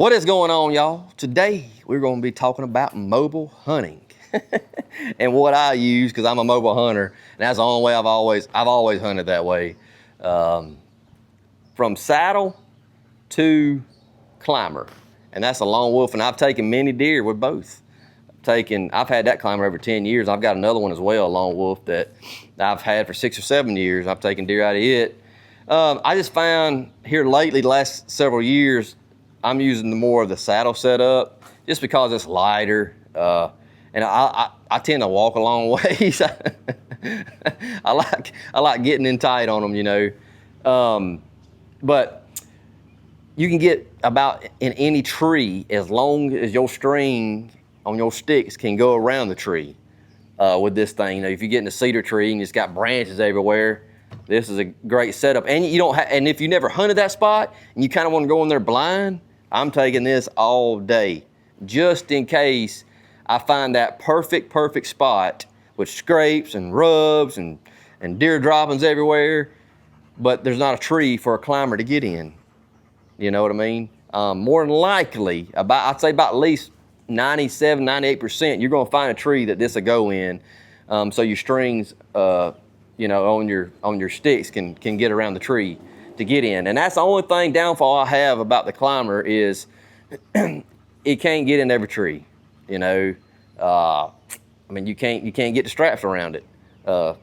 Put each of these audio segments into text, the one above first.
What is going on, y'all? Today we're going to be talking about mobile hunting and what I use because I'm a mobile hunter, and that's the only way I've always hunted that way. From saddle to climber, and that's a lone wolf, and I've taken many deer with both. I've had that climber over 10 years. I've got another one as well, a lone wolf that I've had for 6 or 7 years. I've taken deer out of it. I just found here lately, the last several years, I'm using more of the saddle setup just because it's lighter. And I tend to walk a long ways. I like getting in tight on them, you know. But you can get about in any tree as long as your string on your sticks can go around the tree with this thing. You know, if you get in a cedar tree and it's got branches everywhere, this is a great setup. And you don't and if you never hunted that spot and you kind of want to go in there blind, I'm taking this all day just in case I find that perfect spot with scrapes and rubs and deer droppings everywhere, but there's not a tree for a climber to get in. You know what I mean? More than likely, I'd say about at least 97, 98%, you're gonna find a tree that this will go in. So your strings, you know, on your sticks can get around the tree to get in. And that's the only downfall I have about the climber is it can't get in every tree. You know, I mean, you can't get the straps around it to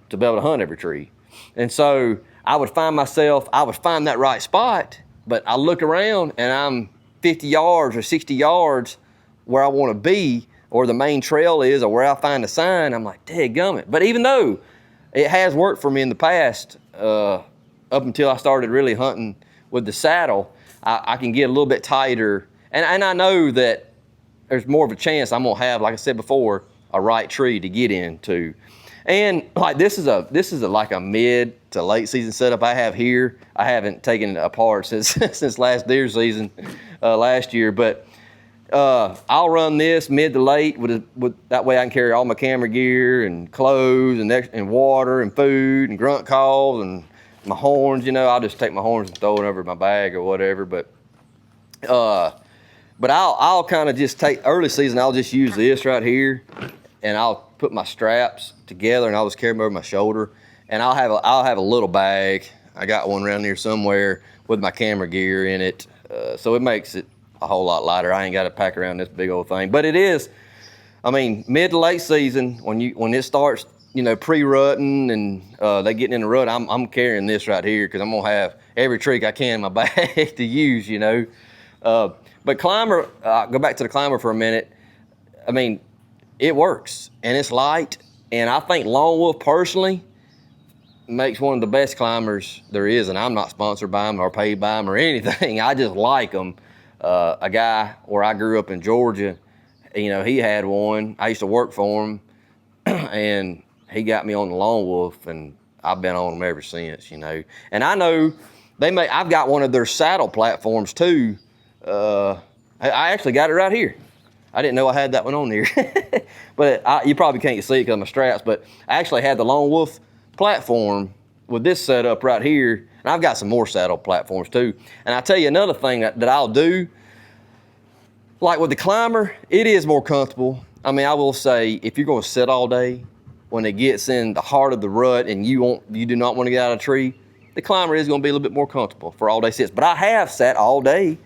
be able to hunt every tree. And so I would find that right spot, but I look around and I'm 50 yards or 60 yards where I want to be, or the main trail is, or where I find a sign. I'm like, dadgummit. But even though it has worked for me in the past, up until I started really hunting with the saddle, I can get a little bit tighter. And I know that there's more of a chance I'm gonna have, like I said before, a right tree to get into. And like this is like a mid to late season setup I have here. I haven't taken it apart since last deer season last year, but I'll run this mid to late with that way I can carry all my camera gear and clothes and water and food and grunt calls and my horns. You know, I'll just take my horns and throw it over my bag or whatever. But I'll kind of just take early season. I'll just use this right here, and I'll put my straps together and I'll just carry them over my shoulder. And I'll have a little bag. I got one around here somewhere with my camera gear in it, so it makes it a whole lot lighter. I ain't got to pack around this big old thing. But it is, I mean, mid to late season when it starts, you know, pre-rutting and they getting in the rut, I'm carrying this right here because I'm gonna have every trick I can in my bag to use, you know. But climber, go back to the climber for a minute. I mean, it works and it's light, and I think Lone Wolf personally makes one of the best climbers there is, and I'm not sponsored by them or paid by them or anything. I just like them. A guy where I grew up in Georgia, you know, he had one. I used to work for him, and he got me on the Lone Wolf, and I've been on them ever since, you know. And I know I've got one of their saddle platforms too. I actually got it right here. I didn't know I had that one on here, but you probably can't see it because of my straps, but I actually had the Lone Wolf platform with this setup right here. And I've got some more saddle platforms too. And I'll tell you another thing that I'll do, like with the climber, it is more comfortable. I mean, I will say, if you're gonna sit all day, when it gets in the heart of the rut and you do not want to get out of a tree, the climber is gonna be a little bit more comfortable for all day sits. But I have sat all day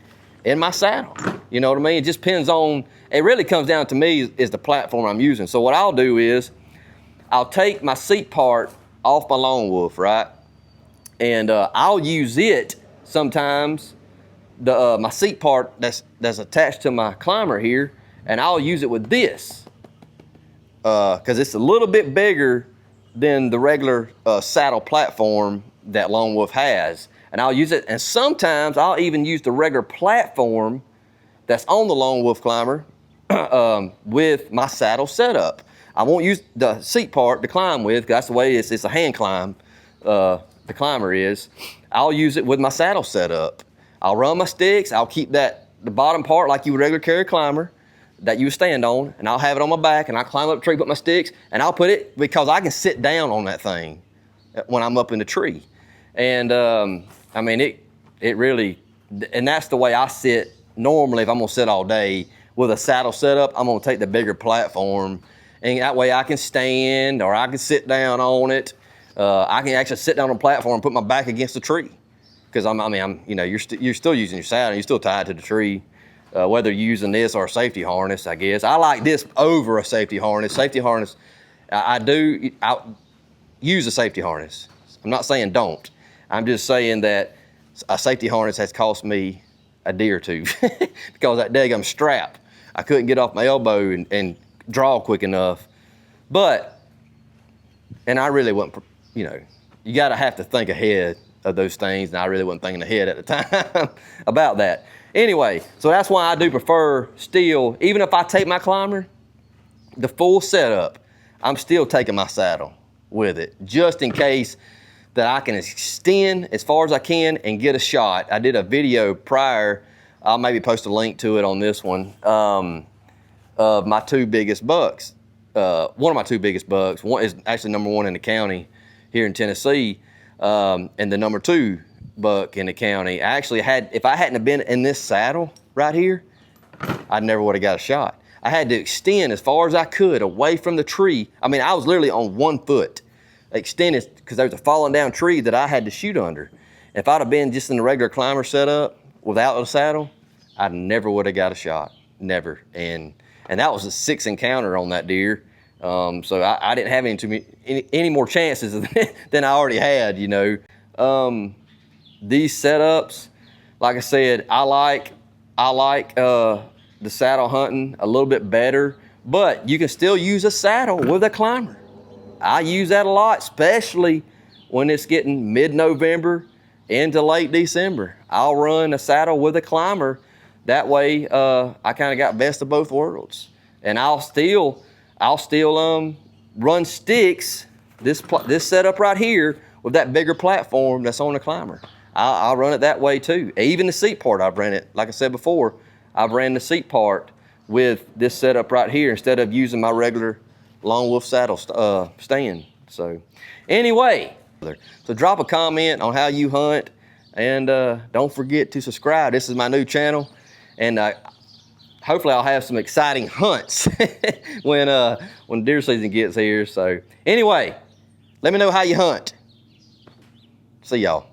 in my saddle. You know what I mean? It just depends on, it really comes down to me is the platform I'm using. So what I'll do is, I'll take my seat part off my Lone Wolf, right? And I'll use it sometimes, my seat part that's attached to my climber here, and I'll use it with this because it's a little bit bigger than the regular saddle platform that Lone Wolf has. And I'll use it, and sometimes I'll even use the regular platform that's on the Lone Wolf climber with my saddle setup. I won't use the seat part to climb with, because that's the way it's a hand climb. The climber is. I'll use it with my saddle setup. I'll run my sticks. I'll keep the bottom part like you would regular carry a climber that you would stand on, and I'll have it on my back, and I'll climb up the tree, put my sticks, and I'll put it, because I can sit down on that thing when I'm up in the tree. And I mean, it really, and that's the way I sit normally if I'm gonna sit all day with a saddle setup, I'm gonna take the bigger platform, and that way I can stand or I can sit down on it. I can actually sit down on the platform and put my back against the tree, because you're still using your saddle, you're still tied to the tree, whether you're using this or a safety harness. I guess I like this over a safety harness. Safety harness, I use a safety harness. I'm not saying don't. I'm just saying that a safety harness has cost me a deer or two because that daggum strap, I couldn't get off my elbow and draw quick enough. And I really wasn't, you gotta have to think ahead of those things, and I really wasn't thinking ahead at the time about that. Anyway, so that's why I do prefer still, even if I take my climber, the full setup, I'm still taking my saddle with it, just in case that I can extend as far as I can and get a shot. I did a video prior, I'll maybe post a link to it on this one, of my two biggest bucks. One of my two biggest bucks, one is actually number one in the county here in Tennessee, and the number two buck in the county. I actually if I hadn't have been in this saddle right here, I never would have got a shot. I had to extend as far as I could away from the tree. I mean, I was literally on 1 foot, extended, because there was a falling down tree that I had to shoot under. If I'd have been just in the regular climber setup without a saddle, I never would have got a shot, never. And that was a 6th encounter on that deer. So I didn't have any more chances than I already had, These setups, like I said, I like the saddle hunting a little bit better, but you can still use a saddle with a climber. I use that a lot, especially when it's getting mid-November into late December. I'll run a saddle with a climber. That way, I kind of got best of both worlds. And I'll still run sticks, this setup right here, with that bigger platform that's on the climber. I'll run it that way too. Even the seat part, I've ran it, like I said before, I've ran the seat part with this setup right here instead of using my regular Lone Wolf saddle stand. So anyway, so drop a comment on how you hunt, and don't forget to subscribe. This is my new channel, and hopefully I'll have some exciting hunts when deer season gets here. So anyway, let me know how you hunt. See y'all.